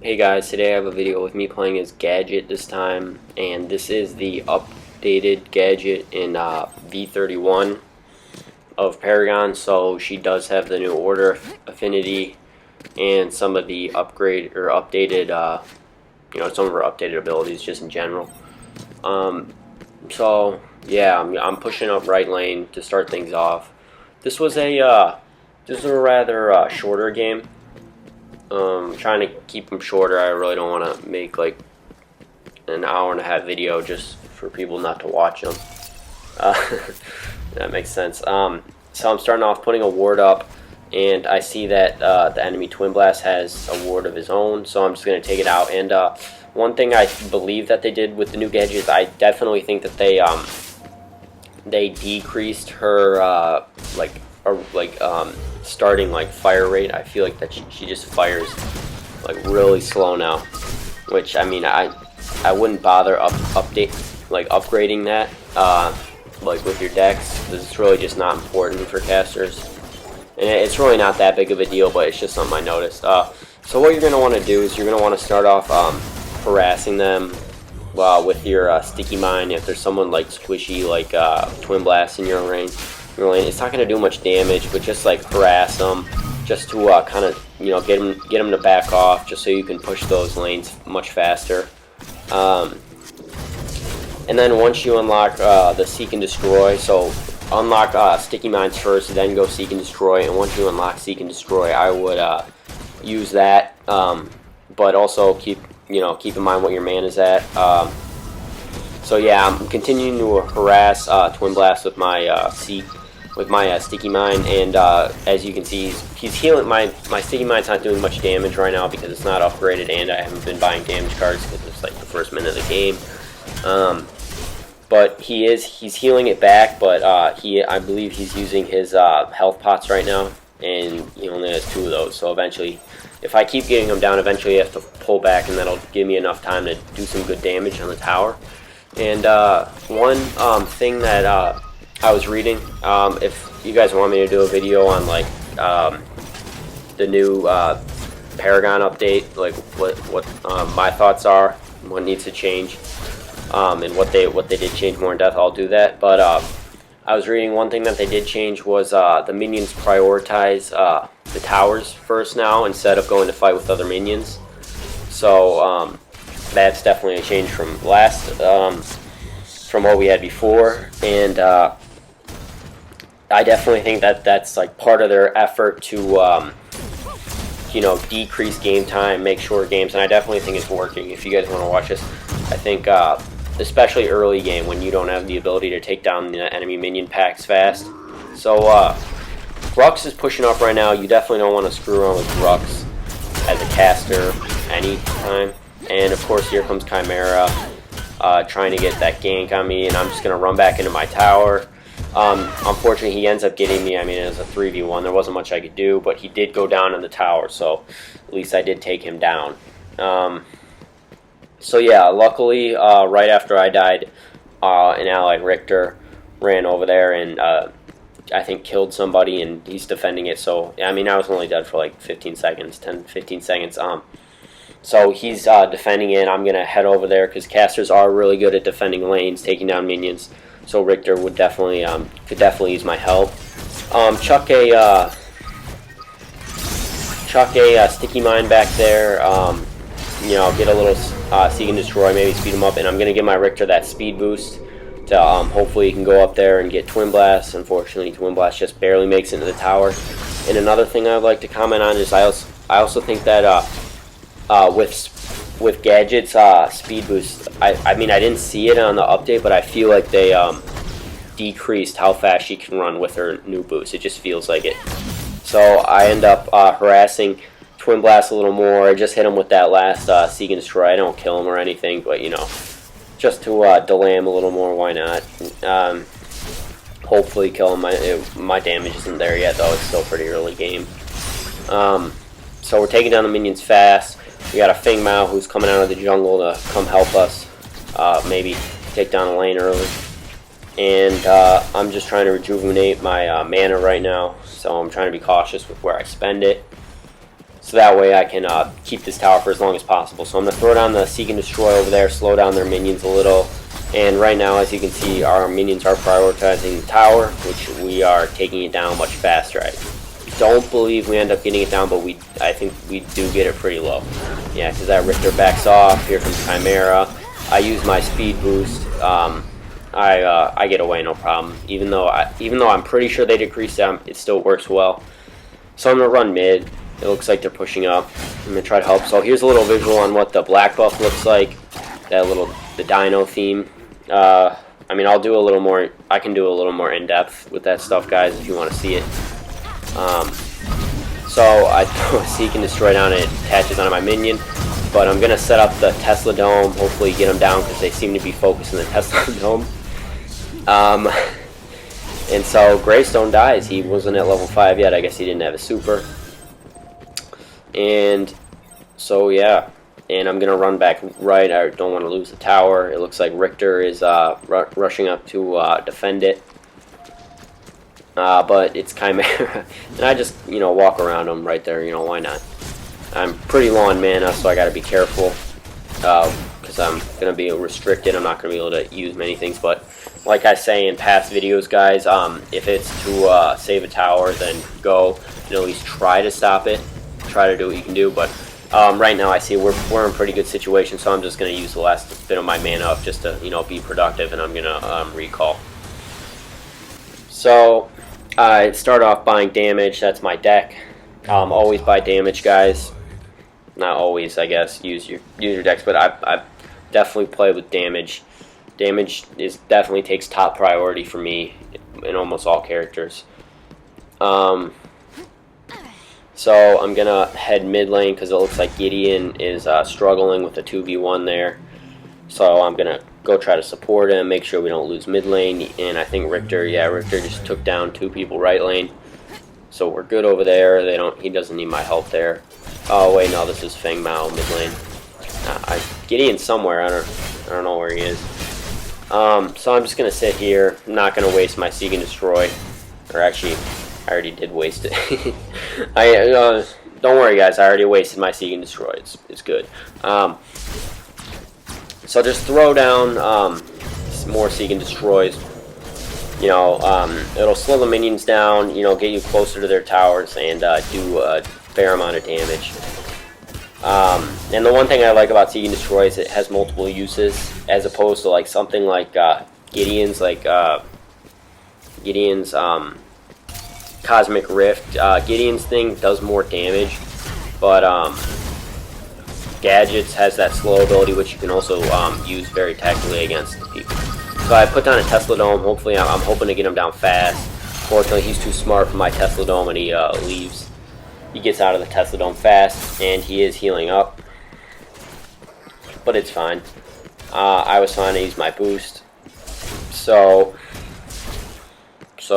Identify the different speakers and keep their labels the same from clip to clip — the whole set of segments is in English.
Speaker 1: Hey guys, today I have a video with me playing as Gadget this time, and this is the updated Gadget in V31 of Paragon, so she does have the new order affinity and some of the upgrade or updated, some of her updated abilities just in general. Um, so yeah, I'm pushing up right lane to start things off. This was a rather shorter game. Trying to keep them shorter. I really don't want to make like an hour and a half video just for people not to watch them. Uh, that makes sense. So I'm starting off putting a ward up, and I see that the enemy Twin Blast has a ward of his own, so I'm just going to take it out. And one thing I believe that they did with the new gadgets, I definitely think that they decreased her starting like fire rate. I feel like that she just fires like really slow now, which I mean I wouldn't bother upgrading that like with your decks, because it's really just not important for casters, and it's really not that big of a deal, but it's just something I noticed. So what you're going to want to do is you're going to want to start off harassing them with your sticky mine. If there's someone like squishy like Twin Blast in your lane, it's not going to do much damage, but just like harass them, just to kind of get them to back off, just so you can push those lanes much faster. And then once you unlock the Seek and Destroy, so unlock Sticky Mines first, then go Seek and Destroy, and once you unlock Seek and Destroy, I would use that, but also keep in mind what your mana is at. So yeah, I'm continuing to harass Twin Blast with my Seek, with my Sticky Mine, and as you can see, he's healing. My Sticky Mine's not doing much damage right now because it's not upgraded, and I haven't been buying damage cards because it's like the first minute of the game. But he's healing it back, but I believe he's using his health pots right now, and he only has 2 of those. So eventually, if I keep getting him down, eventually I have to pull back, and that'll give me enough time to do some good damage on the tower. And one thing that I was reading, if you guys want me to do a video on like the new Paragon update, like what my thoughts are, what needs to change, and what they did change more in depth, I'll do that. But I was reading one thing that they did change was the minions prioritize the towers first now instead of going to fight with other minions. So that's definitely a change from from what we had before, and I definitely think that that's like part of their effort to decrease game time, make short games, and I definitely think it's working. If you guys want to watch this, I think especially early game when you don't have the ability to take down the enemy minion packs fast. So Rux is pushing up right now. You definitely don't want to screw around with Rux as a caster anytime. And of course here comes Chimera trying to get that gank on me, and I'm just going to run back into my tower. Unfortunately, he ends up getting me. I mean, it was a 3v1. There wasn't much I could do, but he did go down in the tower, so at least I did take him down. So yeah, luckily, right after I died, an ally, Richter, ran over there and I think killed somebody, and he's defending it. So I mean, I was only dead for like 15 seconds, 10-15 seconds. So he's defending it. I'm gonna head over there because casters are really good at defending lanes, taking down minions. So Richter would definitely could definitely use my help. Chuck a sticky mine back there. Get a little Seek and Destroy, maybe speed him up, and I'm gonna give my Richter that speed boost to hopefully he can go up there and get Twin Blast. Unfortunately, Twin Blast just barely makes it into the tower. And another thing I'd like to comment on is I also think that with Gadget's speed boost, I mean, I didn't see it on the update, but I feel like they decreased how fast she can run with her new boost. It just feels like it. So I end up harassing Twin Blast a little more. I just hit him with that last Seek and Destroy. I don't kill him or anything, but just to delay him a little more, why not? Hopefully kill him. My damage isn't there yet, though. It's still pretty early game. So we're taking down the minions fast. We got a Feng Mao who's coming out of the jungle to come help us, maybe take down a lane early. And I'm just trying to rejuvenate my mana right now, so I'm trying to be cautious with where I spend it. so that way I can keep this tower for as long as possible. So I'm going to throw down the Seek and Destroy over there, slow down their minions a little. And right now, as you can see, our minions are prioritizing the tower, which we are taking it down much faster. I don't believe we end up getting it down, but I think we do get it pretty low. Yeah, because that Richter backs off. Here comes Chimera. I use my speed boost. I get away no problem. Even though I'm pretty sure they decrease them, it still works well. So I'm gonna run mid. It looks like they're pushing up. I'm gonna try to help. So here's a little visual on what the black buff looks like. The dino theme. I mean, I'll do a little more. I can do a little more in depth with that stuff, guys, if you want to see it. So I throw a Seek and Destroy down, and it attaches onto my minion. But I'm gonna set up the Tesla Dome. Hopefully, get them down because they seem to be focused on the Tesla Dome. And so Greystone dies. He wasn't at level 5 yet. I guess he didn't have a super. And so yeah. And I'm going to run back right. I don't want to lose the tower. It looks like Richter is rushing up to defend it. But it's Chimera. And I just, walk around him right there. Why not? I'm pretty low on mana, so I got to be careful. Because I'm going to be restricted. I'm not going to be able to use many things. But like I say in past videos, guys, if it's to save a tower, then go and at least try to stop it. Try to do what you can do. But right now I see we're in a pretty good situation, so I'm just going to use the last bit of my mana up just to be productive, and I'm going to recall. So I start off buying damage. That's my deck. Always buy damage, guys. Not always, I guess. Use your decks, but I definitely play with damage. Damage definitely takes top priority for me in almost all characters. So I'm going to head mid lane because it looks like Gideon is struggling with a 2v1 there. So I'm going to go try to support him, make sure we don't lose mid lane. And I think Richter just took down 2 people right lane. So we're good over there. He doesn't need my help there. Oh wait, no, this is Feng Mao mid lane. Gideon's somewhere. I don't know where he is. So I'm just going to sit here. I'm not going to waste my Seek and Destroy. Or actually, I already did waste it. Don't worry, guys. I already wasted my Seek and Destroy. It's good. So just throw down more Seek and Destroys. It'll slow the minions down. Get you closer to their towers and do a fair amount of damage. And the one thing I like about Seek and Destroy is it has multiple uses, as opposed to something like Gideon's, Cosmic Rift. Gideon's thing does more damage, but Gadget's has that slow ability, which you can also use very tactically against people. So I put down a Tesla Dome. Hopefully, I'm hoping to get him down fast. Fortunately, he's too smart for my Tesla Dome, and he leaves. He gets out of the Tesla Dome fast, and he is healing up. But it's fine. I was trying to use my boost. So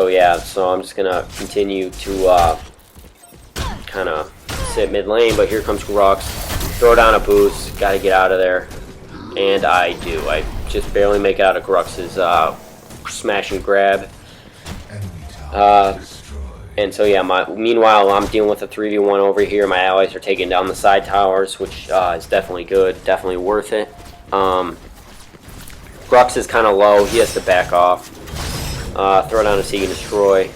Speaker 1: yeah, so I'm just going to continue to kind of sit mid lane, but here comes Grux. Throw down a boost, got to get out of there. And I do. I just barely make it out of Grux's smash and grab. And so yeah, meanwhile I'm dealing with a 3v1 over here. My allies are taking down the side towers, which is definitely good, definitely worth it. Grux is kind of low, he has to back off. Throw down a Seek and Destroy.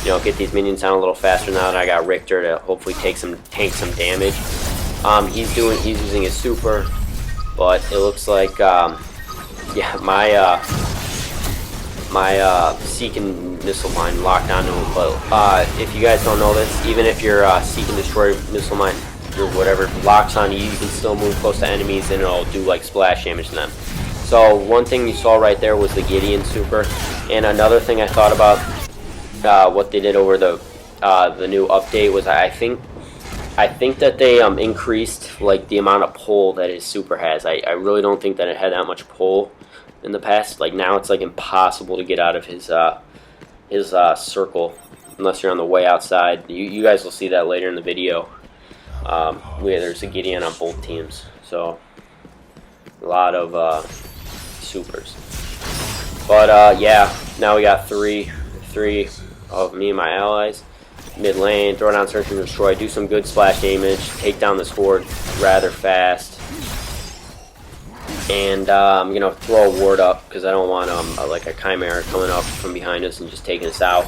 Speaker 1: Get these minions down a little faster now that I got Richter to hopefully tank some damage. He's using his super, but it looks like yeah, my Seek and Missile Mine locked onto him. But if you guys don't know this, even if your Seek and Destroy Missile Mine or whatever locks on you, you can still move close to enemies and it'll do splash damage to them. So one thing you saw right there was the Gideon super, and another thing I thought about what they did over the new update was I think that they increased the amount of pull that his super has. I really don't think that it had that much pull in the past. Now it's impossible to get out of his circle unless you're on the way outside. You guys will see that later in the video. There's a Gideon on both teams, so a lot of supers. But yeah, now we got three of me and my allies. mid lane, throw down Search and Destroy, do some good splash damage, take down this horde rather fast. And I'm gonna throw a ward up because I don't want like a Chimera coming up from behind us and just taking us out.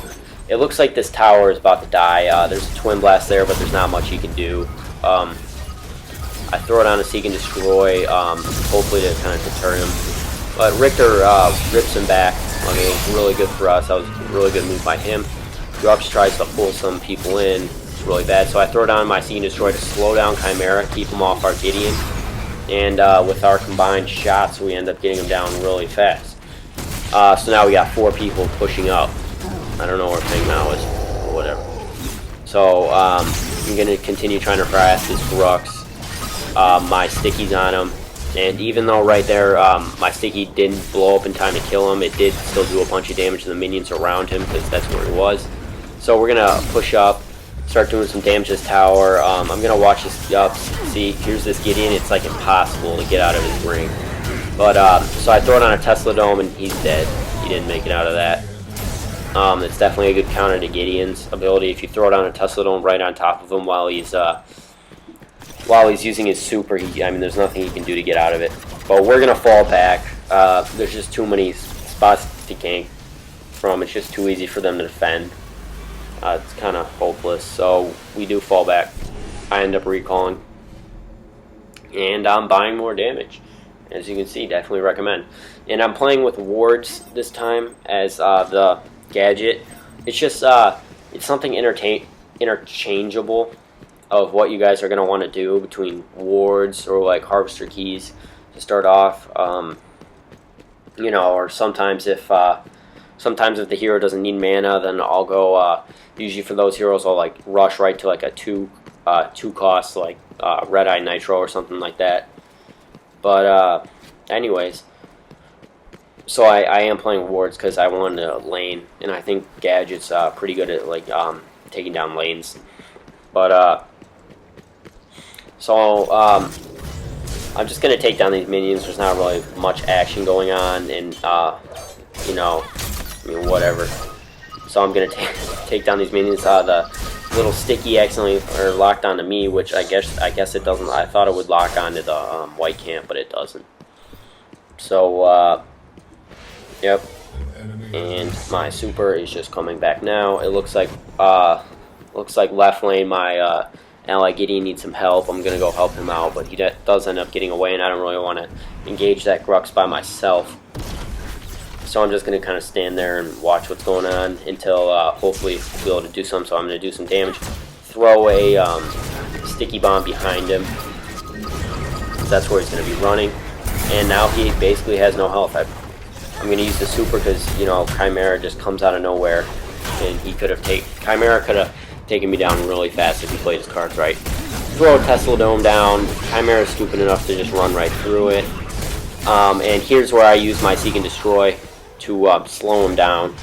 Speaker 1: It looks like this tower is about to die. There's a Twin Blast there, but there's not much he can do. I throw it on a Seek and Destroy, hopefully to kind of deter him. But Richter rips him back. I mean, it's really good for us. That was a really good move by him. Grux tries to pull some people in. It's really bad. So I throw down my Seek and Destroy to slow down Chimera, keep him off our Gideon. And with our combined shots, we end up getting him down really fast. So now we got 4 people pushing up. I don't know where Ping now is, or whatever. So I'm going to continue trying to harass this Grux. My sticky's on him. And even though right there my sticky didn't blow up in time to kill him, it did still do a bunch of damage to the minions around him because that's where he was. So we're going to push up, start doing some damage to this tower. I'm going to watch this up. See, here's this Gideon. It's like impossible to get out of his ring. But so I throw it on a Tesla Dome and he's dead. He didn't make it out of that. It's definitely a good counter to Gideon's ability. If you throw it on a Tesla Dome right on top of him while he's using his super, I mean, there's nothing he can do to get out of it. But we're gonna fall back. There's just too many spots to gank from. It's just too easy for them to defend. It's kind of hopeless. So we do fall back. I end up recalling, and I'm buying more damage. As you can see, definitely recommend. And I'm playing with wards this time as the Gadget. It's just it's something interchangeable of what you guys are going to want to do between wards or like harvester keys to start off. You know, or sometimes if the hero doesn't need mana, then I'll go usually for those heroes I'll like rush right to like a 2 cost like Red Eye Nitro or something like that. But anyways, so I am playing wards because I want to lane, and I think Gadget's pretty good at like taking down lanes. But so I'm just gonna take down these minions. There's not really much action going on, and you know, I mean, whatever. So I'm gonna take down these minions. The little sticky accidentally locked onto me, which I guess it doesn't. I thought it would lock onto the white camp, but it doesn't. So yep. And my super is just coming back now. It looks like left lane my ally Gideon needs some help. I'm gonna go help him out, but he does end up getting away, and I don't really want to engage that Grux by myself. So I'm just gonna kind of stand there and watch what's going on until hopefully we'll be able to do something. So I'm gonna do some damage. Throw a sticky bomb behind him. That's where he's gonna be running, and now he basically has no health. I'm gonna use the super because, you know, Chimera just comes out of nowhere, and he could have Chimera could have taken me down really fast if he played his cards right. Throw a Tesla Dome down. Chimera's stupid enough to just run right through it. And here's where I use my Seek and Destroy to slow him down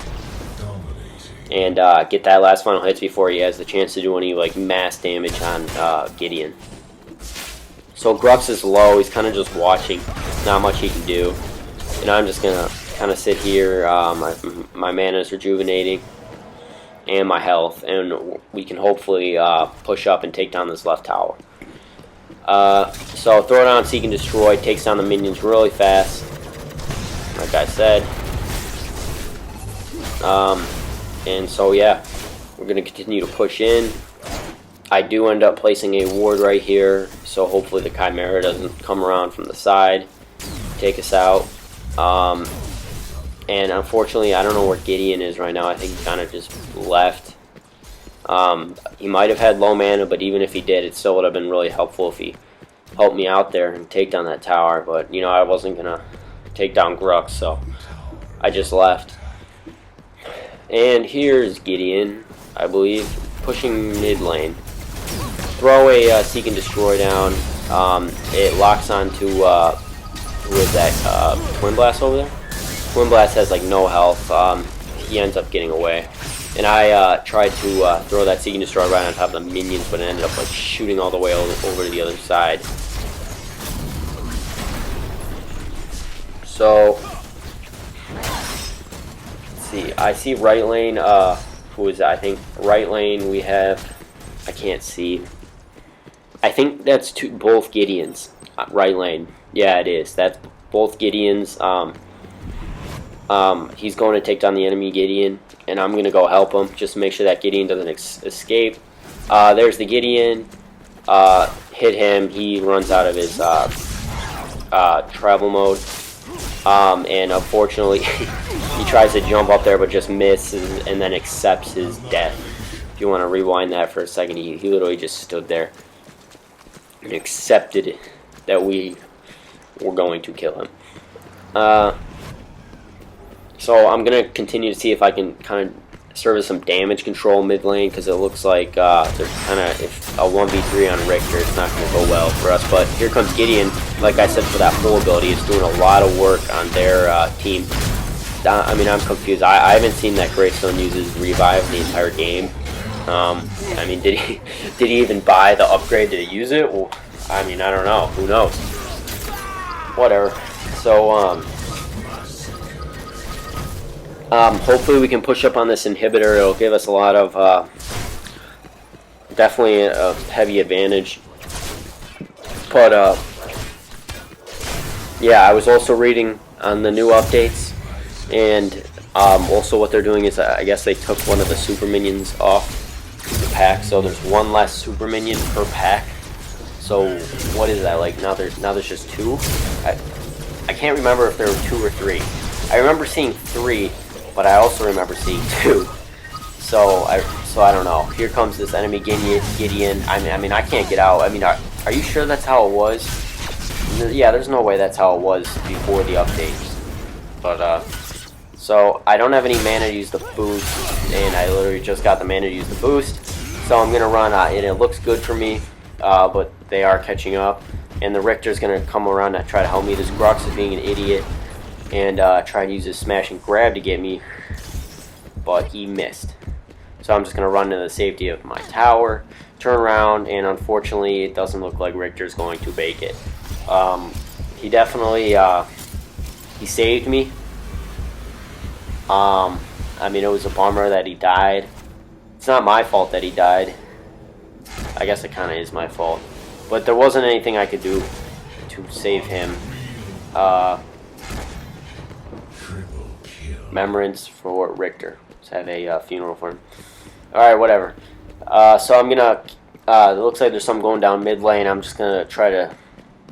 Speaker 1: and get that last final hits before he has the chance to do any like mass damage on Gideon. So Grux is low. He's kind of just watching. Not much he can do. And I'm just gonna kind of sit here. My mana is rejuvenating, and my health, and we can hopefully push up and take down this left tower. So throw it on Seek and Destroy, takes down the minions really fast, like I said. And so yeah, we're going to continue to push in. I do end up placing a ward right here, so hopefully the Chimera doesn't come around from the side, take us out. And unfortunately, I don't know where Gideon is right now. I think he kind of just left. He might have had low mana, but even if he did, it still would have been really helpful if he helped me out there and take down that tower. But, you know, I wasn't going to take down Grux, so I just left. And here's Gideon, I believe, pushing mid lane. Throw a Seek and Destroy down. It locks onto, who is that, Twin Blast over there? Twin Blast has like no health. He ends up getting away. And I tried to throw that Seek and Destroy right on top of the minions, but it ended up like shooting all the way over to the other side. So, let's see. I see right lane who is, I think, right lane we have, I can't see. I think that's both Gideons, right lane. Yeah, it is. That's both Gideons. He's going to take down the enemy Gideon, and I'm going to go help him, just to make sure that Gideon doesn't escape. There's the Gideon. Hit him. He runs out of his travel mode. And unfortunately, he tries to jump up there, but just misses, and then accepts his death. If you want to rewind that for a second, he literally just stood there and accepted that we were going to kill him. So I'm going to continue to see if I can kind of serve as some damage control mid lane, because it looks like there's kind of, if a 1v3 on Richter, it's not going to go well for us. But here comes Gideon. Like I said, for that full ability, is doing a lot of work on their team. I mean, I'm confused. I haven't seen that Greystone uses revive the entire game. I mean, did he even buy the upgrade to use it? Well, I mean, I don't know. Who knows? Whatever. So hopefully we can push up on this inhibitor. It'll give us a lot of definitely a heavy advantage. But yeah, I was also reading on the new updates, and also what they're doing is, I guess they took one of the super minions off the pack, so there's one less super minion per pack. So what is that, like now there's just two? I can't remember if there were 2 or 3. I remember seeing 3, but I also remember seeing 2. So I don't know. Here comes this enemy Gideon. I mean I can't get out. I mean, are you sure that's how it was? Yeah, there's no way that's how it was before the update. But so I don't have any mana to use the boost, and I literally just got the mana to use the boost. So I'm gonna run, and it looks good for me, but they are catching up, and the Richter's gonna come around and try to help me. This Grux is being an idiot and try to use his smash and grab to get me, but he missed. So I'm just gonna run to the safety of my tower, turn around, and unfortunately it doesn't look like Richter's going to bake it. He definitely he saved me. I mean, it was a bummer that he died. It's not my fault that he died. I guess it kind of is my fault, but there wasn't anything I could do to save him. Remembrance for Richter. Let's have a funeral for him. Alright, whatever. So I'm gonna, it looks like there's something going down mid lane. I'm just gonna try to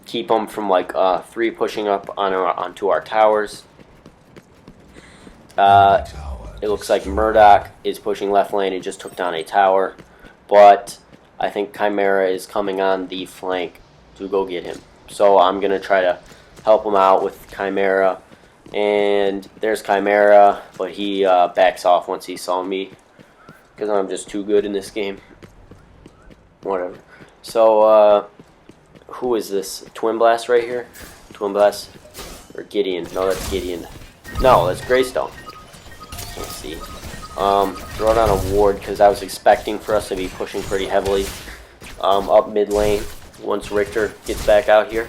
Speaker 1: keep them from like 3 pushing up onto our towers. It looks like Murdoch is pushing left lane and just took down a tower, but I think Chimera is coming on the flank to go get him. So I'm gonna try to help him out with Chimera. And there's Chimera, but he backs off once he saw me, because I'm just too good in this game. Whatever. So, who is this? Twin Blast right here? Twin Blast? Or Gideon? No, that's Gideon. No, that's Greystone. Let's see. Throw down a ward, because I was expecting for us to be pushing pretty heavily up mid lane once Richter gets back out here.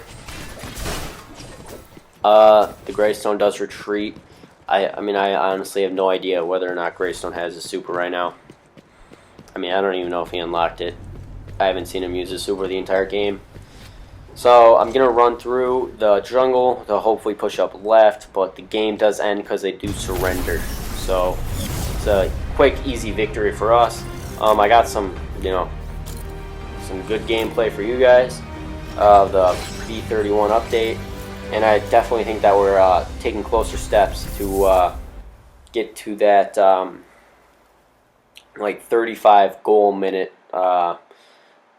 Speaker 1: The Greystone does retreat. I mean, I honestly have no idea whether or not Greystone has a super right now. I mean, I don't even know if he unlocked it. I haven't seen him use his super the entire game. So I'm going to run through the jungle to hopefully push up left, but the game does end because they do surrender. So it's a quick, easy victory for us. I got some, some good gameplay for you guys. The V31 update. And I definitely think that we're taking closer steps to get to that like 35 goal minute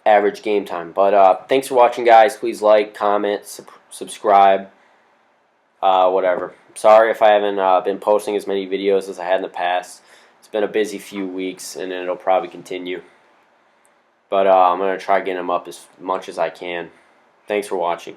Speaker 1: average game time. But thanks for watching, guys. Please like, comment, subscribe, whatever. Sorry if I haven't been posting as many videos as I had in the past. It's been a busy few weeks, and it'll probably continue. But I'm going to try getting them up as much as I can. Thanks for watching.